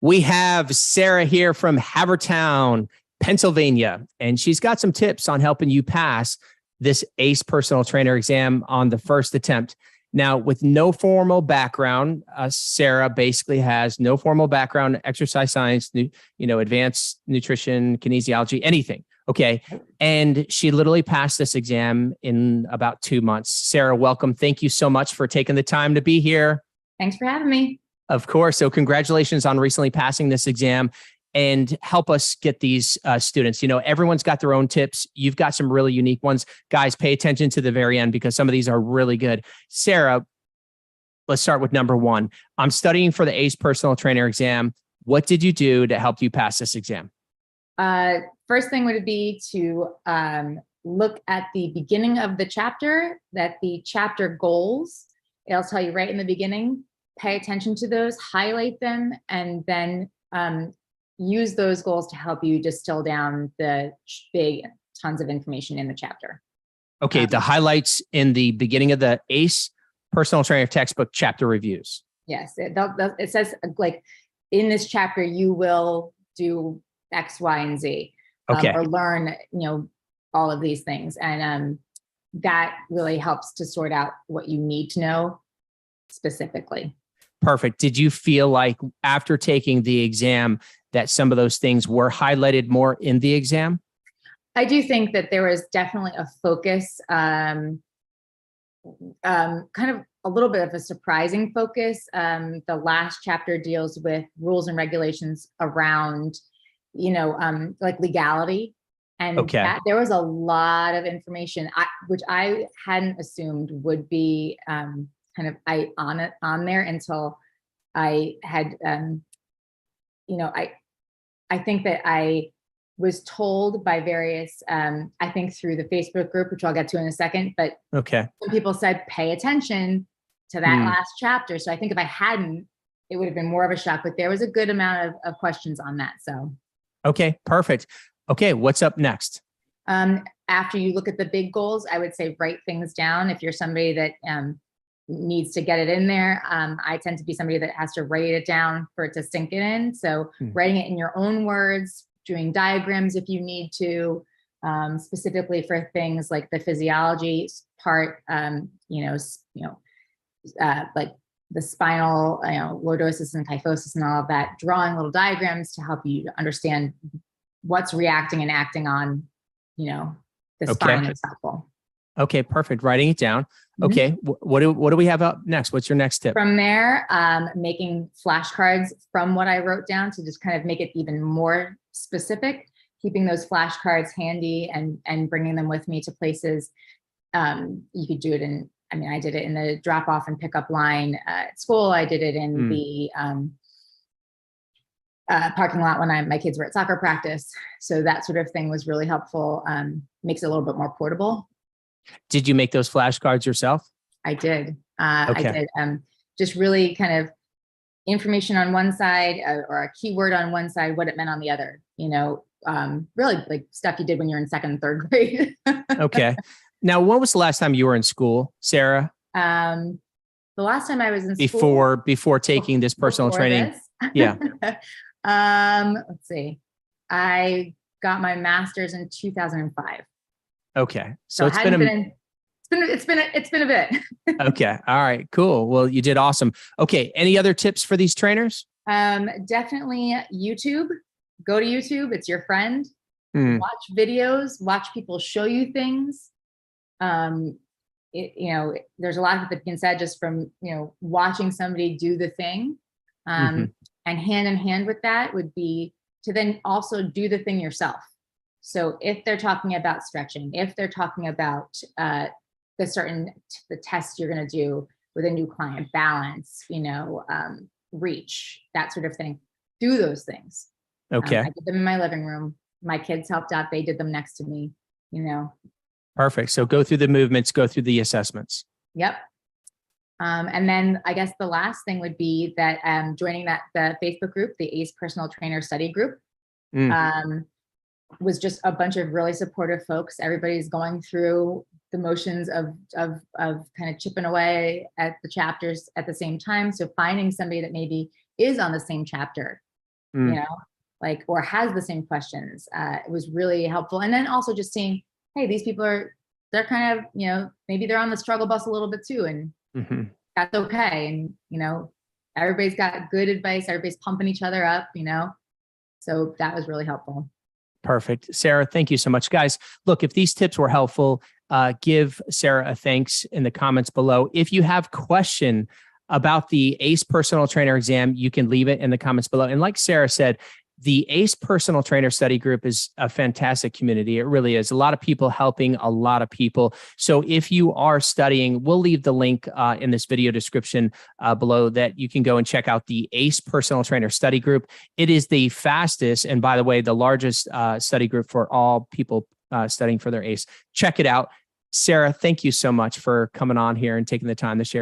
We have Sara here from Havertown, Pennsylvania, and she's got some tips on helping you pass this ACE personal trainer exam on the first attempt. Now, with no formal background, Sara basically has no formal background in exercise science, advanced nutrition, kinesiology, anything. Okay. And she literally passed this exam in about 2 months. Sara, welcome. Thank you so much for taking the time to be here. Thanks for having me. Of course. So congratulations on recently passing this exam, and help us get these students. Everyone's got their own tips. You've got some really unique ones. Guys, pay attention to the very end because some of these are really good. Sara, let's start with number one. I'm studying for the ACE personal trainer exam. What did you do to help you pass this exam? First thing would be to look at the beginning of the chapter, that the chapter goals, it'll tell you right in the beginning, pay attention to those, highlight them, and then use those goals to help you distill down the big tons of information in the chapter. Okay, the highlights in the beginning of the ACE personal trainer textbook chapter reviews. Yes, it says like in this chapter, you will do X, Y, and Z. Okay. Or learn, all of these things. And that really helps to sort out what you need to know specifically. Perfect. Did you feel like after taking the exam that some of those things were highlighted more in the exam? I do think that there was definitely a focus, kind of a little bit of a surprising focus. The last chapter deals with rules and regulations around, like legality. And there was a lot of information, which I hadn't assumed would be on there until I had, I think that I was told by various, I think through the Facebook group, which I'll get to in a second, but some people said, pay attention to that last chapter. So I think if I hadn't, it would have been more of a shock, but there was a good amount of questions on that. So. Okay, perfect. Okay, what's up next? After you look at the big goals, I would say write things down. If you're somebody that needs to get it in there, I tend to be somebody that has to write it down for it to sink it in. So writing it in your own words, doing diagrams if you need to, specifically for things like the physiology part, like the spinal, lordosis and kyphosis and all of that, drawing little diagrams to help you understand what's reacting and acting on, the spine is helpful. Okay, perfect. Writing it down. Okay, what do we have up next? What's your next tip? From there, making flashcards from what I wrote down to just kind of make it even more specific, keeping those flashcards handy and bringing them with me to places. You could do it in, I did it in the drop off and pickup line at school. I did it in the parking lot when my kids were at soccer practice. So that sort of thing was really helpful. Makes it a little bit more portable. Did you make those flashcards yourself? I did. I did. Just really kind of information on one side or a keyword on one side, what it meant on the other, really like stuff you did when you're in second and third grade. Okay. Now, when was the last time you were in school, Sara? The last time I was in school. Before taking this personal training. Yeah. Let's see. I got my master's in 2005. Okay. So it's been a bit. Okay. All right, cool. Well, you did awesome. Okay. Any other tips for these trainers? Definitely YouTube. Go to YouTube. It's your friend. Watch videos, watch people show you things. There's a lot that can be said just from, watching somebody do the thing. And hand in hand with that would be to then also do the thing yourself. So if they're talking about stretching, if they're talking about the tests you're going to do with a new client, balance, reach, that sort of thing, do those things. Okay. I did them in my living room. My kids helped out. They did them next to me, Perfect. So go through the movements, go through the assessments. Yep. And then I guess the last thing would be that joining the Facebook group, the ACE Personal Trainer Study Group, was just a bunch of really supportive folks. Everybody's going through the motions of kind of chipping away at the chapters at the same time. So finding somebody that maybe is on the same chapter you know, like, or has the same questions. It was really helpful. And then also just seeing, hey, these people they're kind of, you know, maybe they're on the struggle bus a little bit too. And that's okay. And, you know, everybody's got good advice. Everybody's pumping each other up, you know? So that was really helpful. Perfect. Sara, thank you so much. Guys, look, if these tips were helpful, give Sara a thanks in the comments below. If you have question about the ACE personal trainer exam, you can leave it in the comments below. And like Sara said, the ACE personal trainer study group is a fantastic community. It really is. A lot of people helping a lot of people. So if you are studying, we'll leave the link in this video description below that you can go and check out the ACE personal trainer study group. It is the fastest, and by the way, the largest study group for all people studying for their ACE. Check it out. Sara, thank you so much for coming on here and taking the time to share